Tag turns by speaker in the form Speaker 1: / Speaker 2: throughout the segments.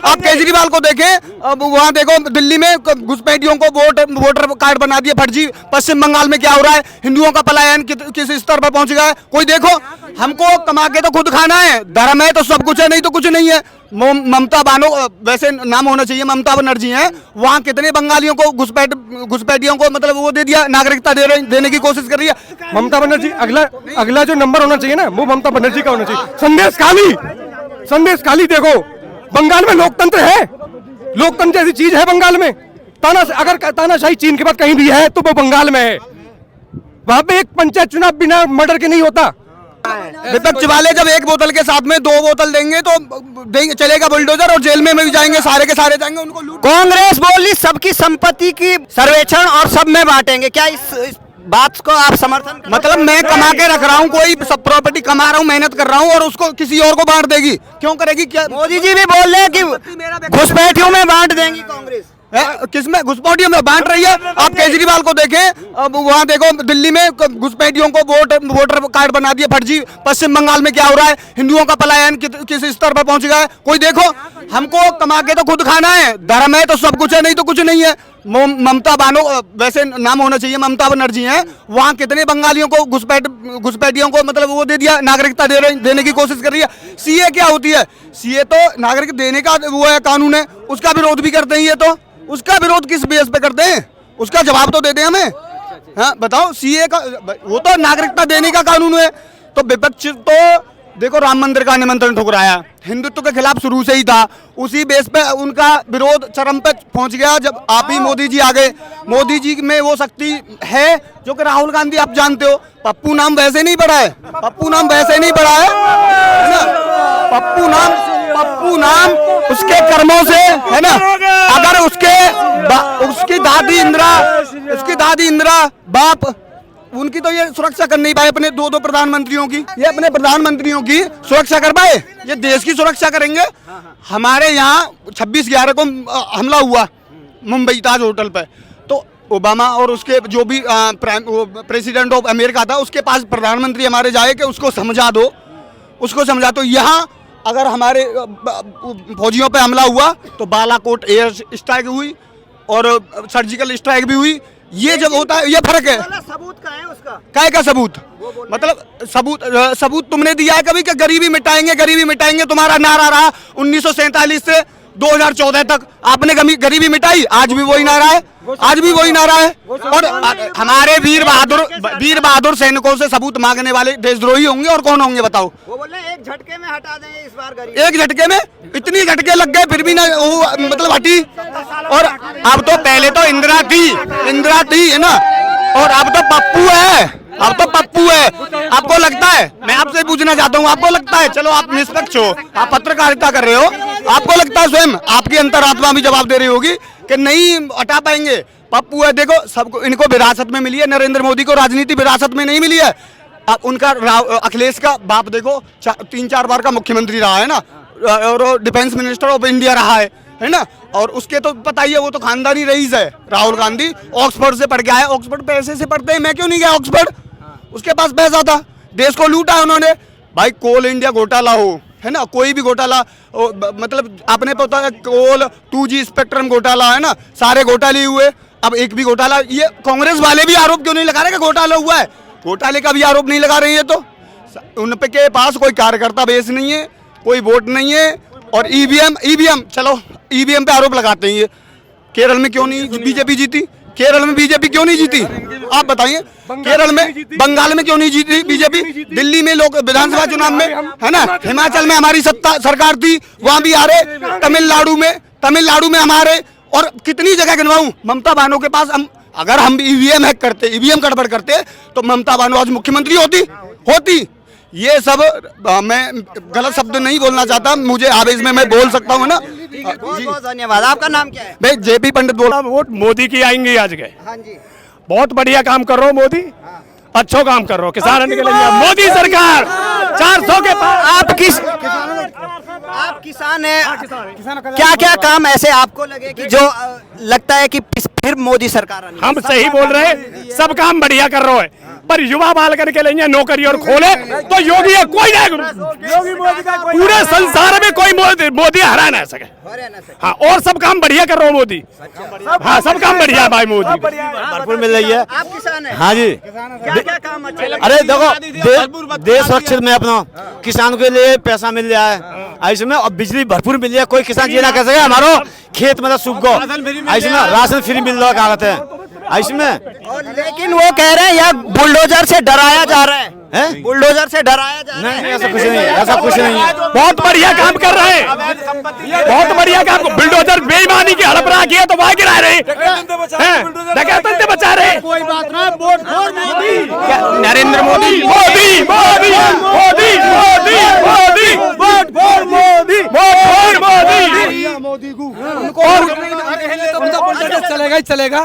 Speaker 1: आप केजरीवाल को देखें, अब वहाँ देखो दिल्ली में घुसपैठियों को वोटर कार्ड बना दिए फर्जी। पश्चिम बंगाल में क्या हो रहा है, हिंदुओं का पलायन किस स्तर पर पहुंच गया है, कोई देखो। हमको कमा के तो खुद खाना है, धर्म है तो सब कुछ है, नहीं तो कुछ नहीं है। ममता बानो, वैसे नाम होना चाहिए, ममता बनर्जी हैं, वहाँ कितने बंगालियों को घुसपैठियों को मतलब वो दे दिया, नागरिकता देने की कोशिश कर रही है
Speaker 2: ममता बनर्जी। अगला जो नंबर होना चाहिए ना, वो ममता बनर्जी का होना चाहिए। संदेश खाली देखो, बंगाल में लोकतंत्र है, लोकतंत्र जैसी चीज है बंगाल में। अगर तानाशाही चीन के बाद कहीं भी है तो वो बंगाल में है। वहां पे एक पंचायत चुनाव बिना मर्डर के नहीं होता।
Speaker 1: विपक्ष वाले जब एक बोतल के साथ में 2 बोतल देंगे तो चलेगा बुलडोजर, और जेल में भी जाएंगे, सारे के सारे जाएंगे, उनको लूट।
Speaker 3: कांग्रेस बोली सबकी संपत्ति की सर्वेक्षण और सब में बांटेंगे, क्या इस बात को आप समर्थन करते?
Speaker 1: मतलब मैं कमा के रख रहा हूँ, कोई सब प्रॉपर्टी कमा रहा हूँ, मेहनत कर रहा हूँ, और उसको किसी और को बांट देगी, क्यों करेगी? क्या
Speaker 3: मोदी जी भी बोल रहे हैं कि घुसपैठियों में बांट देंगी कांग्रेस।
Speaker 1: किसमें घुसपैठियों में बांट रही है? आप केजरीवाल को देखें, अब वहाँ देखो दिल्ली में घुसपैठियों को वोटर कार्ड बना दिए फर्जी। पश्चिम बंगाल में क्या हो रहा है, हिंदुओं का पलायन किस स्तर पर पहुंच गया है, कोई देखो। हमको कमा के तो खुद खाना है, धर्म है तो सब कुछ है, नहीं तो कुछ नहीं है। ममता बानो, वैसे नाम होना चाहिए, ममता बनर्जी हैं, वहाँ कितने बंगालियों को घुसपैठियों को मतलब वो दे दिया, नागरिकता देने की कोशिश कर रही है। सीए क्या होती है? सीए तो नागरिक देने का वो है, कानून है, उसका विरोध भी करते हैं ये तो। उसका विरोध किस बेस पे करते हैं? उसका जवाब तो देते हैं हमें। हाँ बताओ, सीए का वो तो नागरिकता देने का कानून है। तो विपक्ष तो देखो राम मंदिर का निमंत्रण ठुकराया, हिंदुत्व के खिलाफ शुरू से ही था, उसी बेस पे उनका विरोध चरम पे पहुंच गया जब आप ही मोदी जी आ गए। मोदी जी में वो शक्ति है जो कि राहुल गांधी आप जानते हो, पप्पू नाम वैसे नहीं पड़ा है, पप्पू नाम वैसे नहीं पड़ा है ना, पप्पू नाम उसके कर्मों से है ना। अगर उसकी दादी इंदिरा बाप, उनकी तो ये सुरक्षा कर नहीं पाए अपने दो प्रधानमंत्रियों की, ये अपने प्रधानमंत्रियों की सुरक्षा कर पाए, ये देश की सुरक्षा करेंगे। हमारे यहाँ 26/11 को हमला हुआ मुंबई ताज होटल पे, तो ओबामा और उसके जो भी प्रेसिडेंट ऑफ अमेरिका था, उसके पास प्रधानमंत्री हमारे जाए कि उसको समझा दो, उसको समझा दो। यहाँ अगर हमारे फौजियों पे हमला हुआ तो बालाकोट एयर स्ट्राइक हुई और सर्जिकल स्ट्राइक भी हुई। ये जब होता है, ये फर्क है।
Speaker 3: सबूत का है उसका,
Speaker 1: काय का सबूत? मतलब सबूत तुमने दिया है कभी कि गरीबी मिटाएंगे? तुम्हारा नारा रहा 1947 से 2014 तक, आपने गरीबी मिटाई? आज भी वही नारा है, और हमारे वीर बहादुर सैनिकों से सबूत मांगने वाले देशद्रोही होंगे और कौन होंगे बताओ?
Speaker 3: वो बोल रहे हैं एक झटके में हटा देंगे इस बार गरीबी।
Speaker 1: एक झटके में इतनी झटके लग गए फिर भी ना वो मतलब हटी। और अब तो पहले तो इंदिरा थी है ना, और अब तो पप्पू है। आपको लगता है, मैं आपसे पूछना चाहता हूँ, आपको लगता है, चलो आप निष्पक्ष हो, आप पत्रकारिता कर रहे हो, आपको लगता है स्वयं आपकी अंतरात्मा भी जवाब दे रही होगी कि नहीं हटा पाएंगे? पप्पू है, देखो सबको, इनको विरासत में मिली है, नरेंद्र मोदी को राजनीति विरासत में नहीं मिली है। अब उनका अखिलेश का बाप देखो 3-4 बार का मुख्यमंत्री रहा है ना, और डिफेंस मिनिस्टर ऑफ इंडिया रहा है ना, और उसके तो पता ही है, वो तो खानदानी रईस है। राहुल गांधी ऑक्सफोर्ड से पढ़ के आए, ऑक्सफोर्ड पैसे से पढ़ते हैं, मैं क्यों नहीं गया ऑक्सफोर्ड? उसके पास पैसा था, देश को लूटा उन्होंने। भाई कोल इंडिया घोटाला हो, है ना, कोई भी घोटाला, मतलब आपने पता है कोल 2G स्पेक्ट्रम घोटाला है ना, सारे घोटाले हुए। अब एक भी घोटाला, ये कांग्रेस वाले भी आरोप क्यों नहीं लगा रहे कि घोटाला हुआ है? घोटाले का भी आरोप नहीं लगा रही है, तो उन पे के पास कोई कार्यकर्ता बेस नहीं है, कोई वोट नहीं है। और ईवीएम चलो ईवीएम पे आरोप लगाते हैं। ये केरल में क्यों नहीं बीजेपी जीती? केरल में बीजेपी क्यों नहीं जीती? आप बताइए। केरल में, बंगाल में क्यों नहीं जीती बीजेपी? दिल्ली में लोग विधानसभा चुनाव में, है ना, हिमाचल में हमारी सरकार थी, वहां भी आ रहे, तमिलनाडु में हमारे, और कितनी जगह गिनवाऊं। ममता बानो के पास अगर हम ईवीएम हैक करते, ईवीएम गड़बड़ करते, तो ममता बानो आज मुख्यमंत्री होती। ये सब मैं गलत शब्द नहीं बोलना चाहता, मुझे आवेश में मैं बोल सकता हूँ ना।
Speaker 3: बहुत धन्यवाद। आपका नाम क्या है?
Speaker 1: मैं JP पंडित बोल रहा हूँ।
Speaker 2: वोट मोदी की आएंगे आज के।
Speaker 3: हाँ जी,
Speaker 2: बहुत बढ़िया काम कर रहा हो मोदी, अच्छा काम कर रहा हो, किसान के लिए मोदी सरकार 400 के पार।
Speaker 3: आप किसान हैं, क्या क्या काम ऐसे आपको लगे कि जो लगता है कि फिर मोदी सरकार आनी?
Speaker 2: हम सही बोल रहे हैं, सब काम बढ़िया कर रहे हो।
Speaker 4: पर युवा बाल करके लेंगे नौकरी और खोले तो योगी है कोई नहीं, पूरे संसार में कोई मोदी हरा ना सके। हाँ, और सब काम बढ़िया कर रहा हूँ मोदी। हाँ, सब काम बढ़िया है भाई मोदी।
Speaker 5: भरपूर मिल रही है।
Speaker 3: आप किसान हैं?
Speaker 5: हाँ जी।
Speaker 3: क्या काम अच्छा लगता
Speaker 5: अरे देखो, देश सुरक्षित में अपना किसान के लिए पैसा मिल रहा है इसमें, और बिजली भरपूर मिल रही है। कोई किसान ये ना कह सके हमारो खेत मतलब सूख गो, इसमें राशन फ्री मिल रहा है इसमें।
Speaker 3: और लेकिन वो कह रहे हैं यार बुलडोजर से डराया जा रहा है,
Speaker 5: हैं?
Speaker 3: बुलडोजर से डराया जा रहा है।
Speaker 5: नहीं, ऐसा कुछ नहीं है, ऐसा कुछ नहीं है।
Speaker 4: बहुत बढ़िया काम कर रहे हैं, बहुत बढ़िया काम। बुलडोजर बेईमानी की हड़पड़ा किया तो वहां गिरा रहे हैं, डकैतन से बचा रहे।
Speaker 1: कोई बात ना, vote for Modi.
Speaker 4: Narendra Modi, Modi Modi Modi Modi Modi,
Speaker 2: vote for Modi,
Speaker 4: vote for Modi.
Speaker 1: Modi को
Speaker 2: बुलडोजर चलेगा ही चलेगा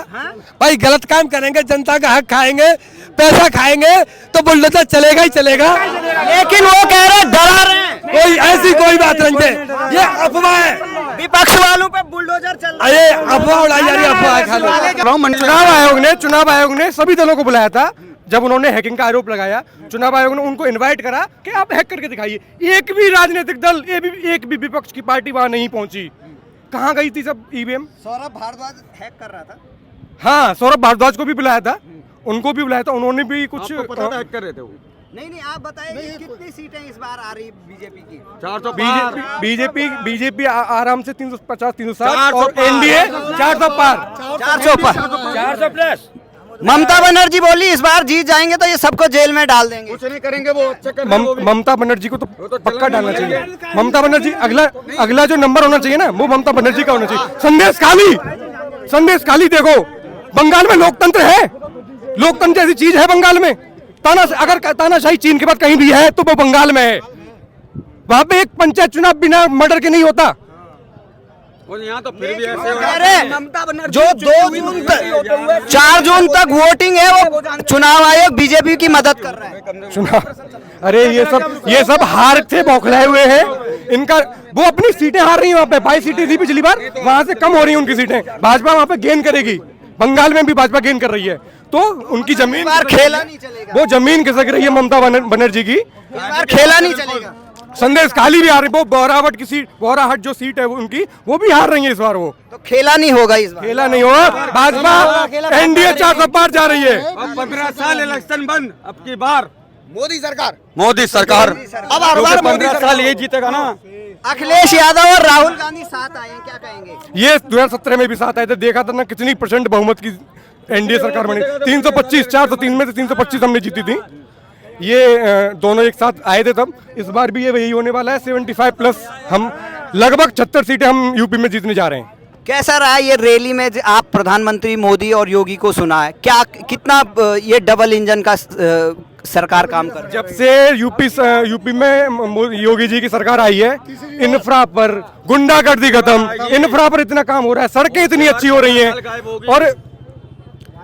Speaker 2: भाई। गलत काम करेंगे, जनता का हक खाएंगे, पैसा खाएंगे तो बुलडोजर चलेगा ही चलेगा।
Speaker 3: लेकिन वो कह रहे हैं डरा रहे हैं,
Speaker 2: कोई ऐसी कोई बात नहीं है, ये अफवाह है।
Speaker 3: विपक्ष वालों पे बुलडोजर चल रहा है।
Speaker 2: अरे अफवाह उड़ाई जा रही है, अफवाह है खाली। चुनाव आयोग ने सभी दलों को बुलाया था जब उन्होंने हैकिंग का आरोप लगाया। चुनाव आयोग ने उनको इनवाइट करा कि आप हैक करके दिखाइए। एक भी राजनीतिक दल, एक भी विपक्ष की पार्टी वहां नहीं पहुंची। कहाँ गई थी सब ईवीएम?
Speaker 3: सौरभ भारद्वाज हैक कर रहा था।
Speaker 2: हाँ, सौरभ भारद्वाज को भी बुलाया था, उनको भी बुलाया था, उन्होंने भी कुछ
Speaker 1: हैक कर रहे थे वो।
Speaker 3: नहीं, आप बताइए कितनी सीटें इस बार आ रही बीजेपी की?
Speaker 2: 400 बीजेपी आराम से 350 360 और एनडीए 400 पार।
Speaker 3: 400 प्लस। ममता बनर्जी बोली इस बार जीत जाएंगे तो ये सबको जेल में डाल देंगे।
Speaker 1: कुछ नहीं करेंगे वो।
Speaker 2: ममता बनर्जी को तो पक्का डालना चाहिए। ममता बनर्जी अगला जो नंबर होना चाहिए ना, वो ममता बनर्जी का होना चाहिए। संदेश खाली देखो, बंगाल में लोकतंत्र है, लोकतंत्र जैसी चीज है बंगाल में। अगर तानाशाही चीन के बाद कहीं भी है तो वो बंगाल में है। वहां पे एक पंचायत चुनाव बिना मर्डर के नहीं होता।
Speaker 1: और यहाँ तो फिर भी ऐसे
Speaker 3: कह रहे जो 2 जून तक 4 जून तक वोटिंग है वो चुनाव आयोग बीजेपी की मदद कर रहा है।
Speaker 2: चुनाव, अरे ये सब हार से बौखलाए हुए हैं। इनका वो अपनी सीटें हार रही है वहाँ पे। 22 सीटें थी पिछली बार, वहां से कम हो रही है उनकी सीटें। भाजपा वहाँ पे गेन करेगी, बंगाल में भी भाजपा गेन कर रही है, तो उनकी जमीन
Speaker 3: खेला नहीं चलेगा।
Speaker 2: वो जमीन खिसक रही है ममता बनर्जी की।
Speaker 3: खेला नहीं चलेगा।
Speaker 2: संदेश खाली भी हार रही है, वो बोराहट जो सीट है वो उनकी, वो भी हार रही है इस बार। वो
Speaker 3: तो खेला नहीं होगा इस बार।
Speaker 2: खेला नहीं होगा। भाजपा एनडीए 400 पार जा रही है।
Speaker 1: 15 साल इलेक्शन बंद, अब की बार
Speaker 5: मोदी सरकार
Speaker 3: अब हर बार
Speaker 1: 15 साल ये जीतेगा ना।
Speaker 3: अखिलेश यादव और राहुल गांधी साथ आए हैं, क्या कहेंगे?
Speaker 2: ये 2017 में भी साथ आए थे, देखा था ना कितनी % बहुमत की एनडीए सरकार बनी। 325, 403 में से 325 हमने जीती थी। ये दोनों एक साथ आए थे तब। इस बार भी ये वही होने वाला है, 75 प्लस। हम लगभग 76 सीटें हम यूपी में जीतने जा रहे हैं।
Speaker 3: कैसा रहा ये रैली में? आप प्रधानमंत्री मोदी और योगी को सुना है, क्या कितना ये डबल इंजन का सरकार काम कर रही है?
Speaker 2: जब से यूपी में योगी जी की सरकार आई है, इंफ्रा पर गुंडागर्दी खत्म, इंफ्रा पर इतना काम हो रहा है, सड़कें इतनी अच्छी हो रही हैं। और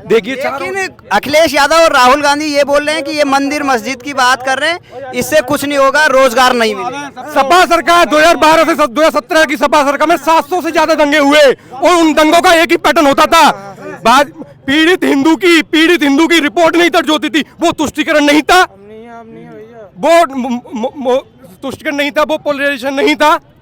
Speaker 2: देखिए,
Speaker 3: लेकिन अखिलेश यादव और राहुल गांधी ये बोल रहे हैं कि ये मंदिर मस्जिद की बात कर रहे हैं, इससे कुछ नहीं होगा, रोजगार नहीं मिलेगा।
Speaker 2: सपा सरकार 2012 से 2017 की सपा सरकार में 700 से ज्यादा दंगे हुए और उन दंगों का एक ही पैटर्न होता था। पीड़ित हिंदू की रिपोर्ट नहीं दर्ज होती थी, वो तुष्टिकरण नहीं था, वो तुष्टिकरण नहीं था, वो पोलराइजेशन नहीं था।